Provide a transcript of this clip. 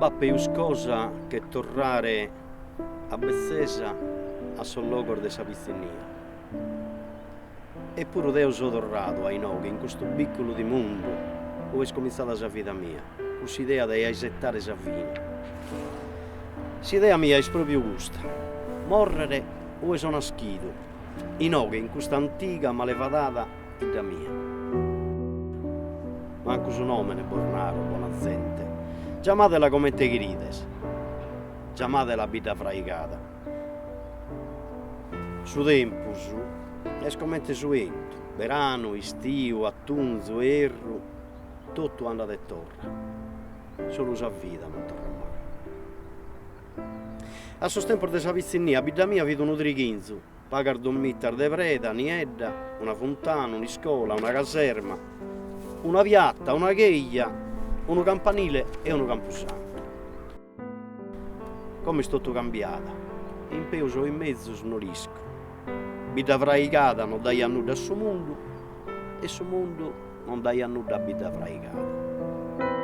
va più cosa che tornare a Bezzesa a sollogor de sa pizzinnia. Eppure Deo so tornato ai noghi in questo piccolo di mondo dove è cominciata la vita mia, con l'idea di aisettare sa vita. L'idea mia è proprio questa, morrere dove sono nascito, in noghi in questa antica malevadata vita mia. Manco su nome ne bornaro, buona gente, chiamatela come te grides, chiamatela vita fraicata. Su tempo, su, è come su ento, verano, estiu, attunzo, erro, tutto andata e torna. Solo sa vita non torna mai. A sto tempo di sa pizzinnia, a vita mia vedo un trichinzo, pagar dommittar de preda, niedda, una fontana, un'iscola, una caserma, una piatta, una cheglia, un campanile e un camposanto. Come sto cambiata, in peso in mezzo snolisco. Vita fraicata non dai a nulla a suo mondo e suo mondo non dai a nulla a vita fraicata.